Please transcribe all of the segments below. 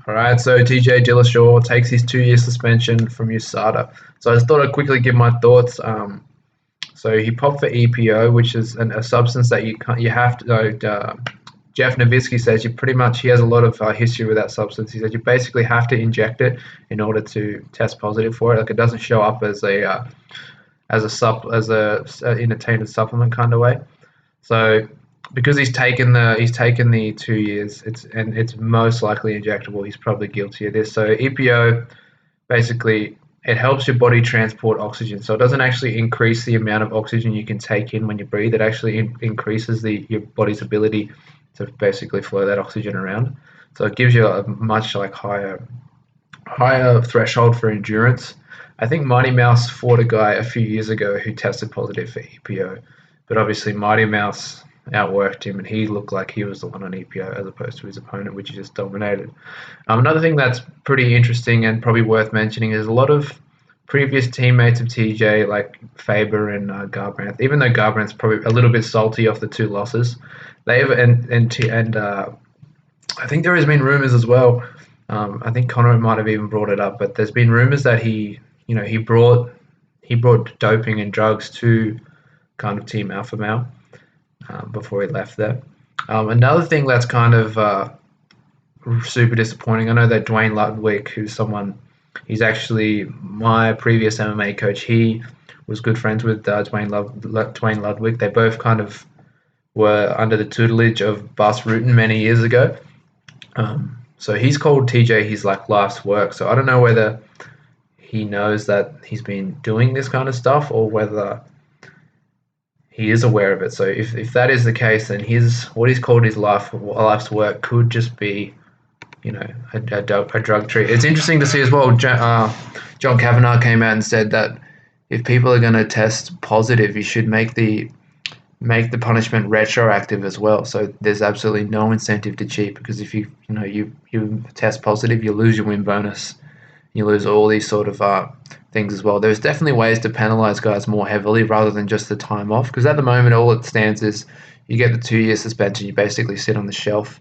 All right, so TJ Dillashaw takes his 2 year suspension from USADA. So I just thought I'd quickly give my thoughts. So he popped for EPO, which is a substance that you have to. Jeff Nowitzki says he has a lot of history with that substance. He said you basically have to inject it in order to test positive for it. Like it doesn't show up as a in a tainted supplement kind of way. So because he's taken the 2 years, it's most likely injectable. He's probably guilty of this. So EPO basically it helps your body transport oxygen. So it doesn't actually increase the amount of oxygen you can take in when you breathe. It actually increases your body's ability to basically flow that oxygen around. So it gives you a much higher threshold for endurance. I think Mighty Mouse fought a guy a few years ago who tested positive for EPO, but obviously Mighty Mouse outworked him, and he looked like he was the one on EPO as opposed to his opponent, which he just dominated. Another thing that's pretty interesting and probably worth mentioning is a lot of previous teammates of TJ, like Faber and Garbrandt, even though Garbrandt's probably a little bit salty off the two losses, they've and I think there has been rumors as well. I think Conor might have even brought it up, but there's been rumors that he brought doping and drugs to kind of Team Alpha Male before he left there. Another thing that's kind of super disappointing. I know that Dwayne Ludwig, he's actually my previous MMA coach. He was good friends with Dwayne Ludwig. They both kind of were under the tutelage of Bas Rutten many years ago. So he's called TJ his life's work. So I don't know whether he knows that he's been doing this kind of stuff or whether he is aware of it. So if that is the case, then what he's called his life's work could just be, a drug treat. It's interesting to see as well. John Kavanagh came out and said that if people are going to test positive, you should make the punishment retroactive as well. So there's absolutely no incentive to cheat, because if you test positive, you lose your win bonus. You lose all these sort of things as well. There's definitely ways to penalize guys more heavily rather than just the time off, because at the moment all it stands is you get the 2 year suspension, you basically sit on the shelf.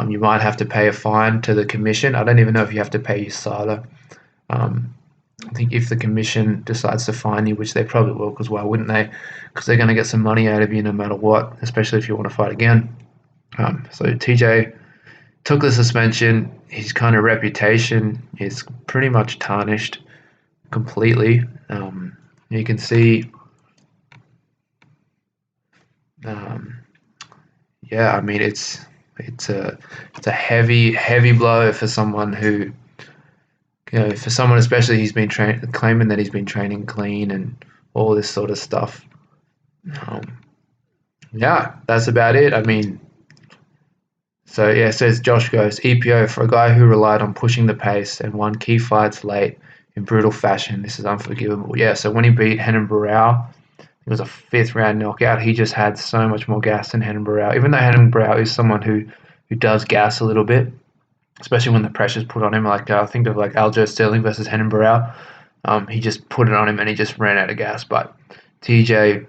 You might have to pay a fine to the commission. I don't even know if you have to pay USADA. I think if the commission decides to fine you, which they probably will, because why wouldn't they? Because they're going to get some money out of you no matter what, especially if you want to fight again. So TJ took the suspension. His kind of reputation is pretty much tarnished completely. You can see, I mean, it's a heavy blow for someone who, for someone especially he's been claiming that he's been training clean and all this sort of stuff. That's about it. I mean, so yeah, says Josh goes, EPO for a guy who relied on pushing the pace and won key fights late in brutal fashion. This is unforgivable. Yeah, so when he beat Henan Barrow, it was a 5th round knockout. He just had so much more gas than Henan Barrow. Even though Henan Barrow is someone who does gas a little bit, especially when the pressure's put on him. I think of Aljo Sterling versus Henan Barrow. He just put it on him and he just ran out of gas. But TJ,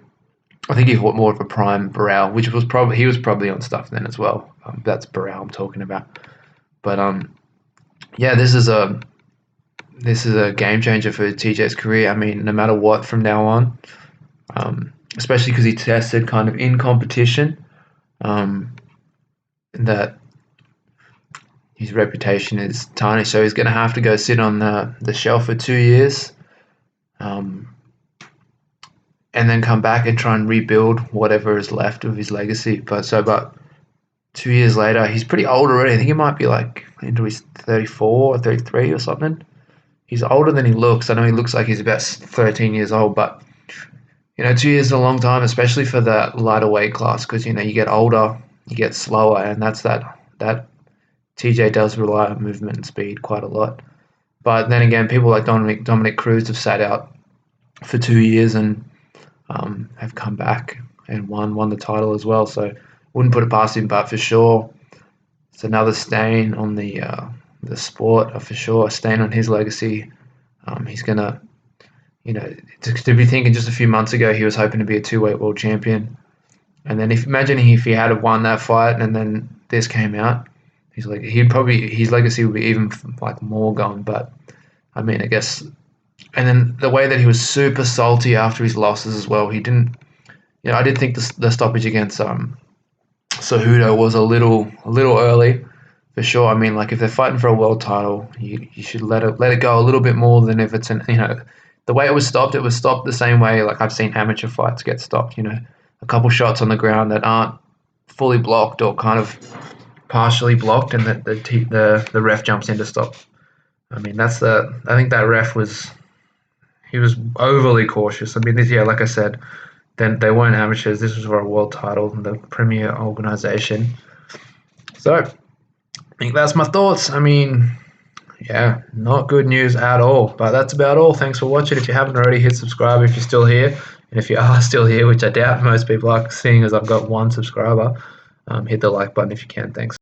I think he's more of a prime Barrow, which was he was probably on stuff then as well. That's Barrow I'm talking about. But this is a game changer for TJ's career. I mean, no matter what from now on, especially because he tested kind of in competition, that his reputation is tarnished. So he's going to have to go sit on the shelf for 2 years. And then come back and try and rebuild whatever is left of his legacy. But 2 years later, he's pretty old already. I think he might be into his 34 or 33 or something. He's older than he looks. I know he looks like he's about 13 years old, but 2 years is a long time, especially for the lighter weight class, because you get older, you get slower, and that's that TJ does rely on movement and speed quite a lot. But then again, people like Dominic Cruz have sat out for 2 years and have come back and won the title as well. So wouldn't put it past him, but for sure, it's another stain on the sport, for sure, a stain on his legacy. He's gonna, to be thinking just a few months ago he was hoping to be a 2-weight world champion, and then imagine if he had won that fight and then this came out, He's like his legacy would be even like more gone. But I mean, I guess, and then the way that he was super salty after his losses as well. He didn't. I did think the stoppage against Cejudo was a little early for sure. I mean, like if they're fighting for a world title, you should let it go a little bit more than if it's the way it was stopped the same way like I've seen amateur fights get stopped. A couple shots on the ground that aren't fully blocked or kind of partially blocked, and the ref jumps in to stop. I mean, I think that ref he was overly cautious. I mean, like I said, then they weren't amateurs. This was for a world title, the premier organization. So I think that's my thoughts. I mean, yeah, not good news at all. But that's about all. Thanks for watching. If you haven't already, hit subscribe if you're still here. And if you are still here, which I doubt most people are, seeing as I've got one subscriber, hit the like button if you can. Thanks.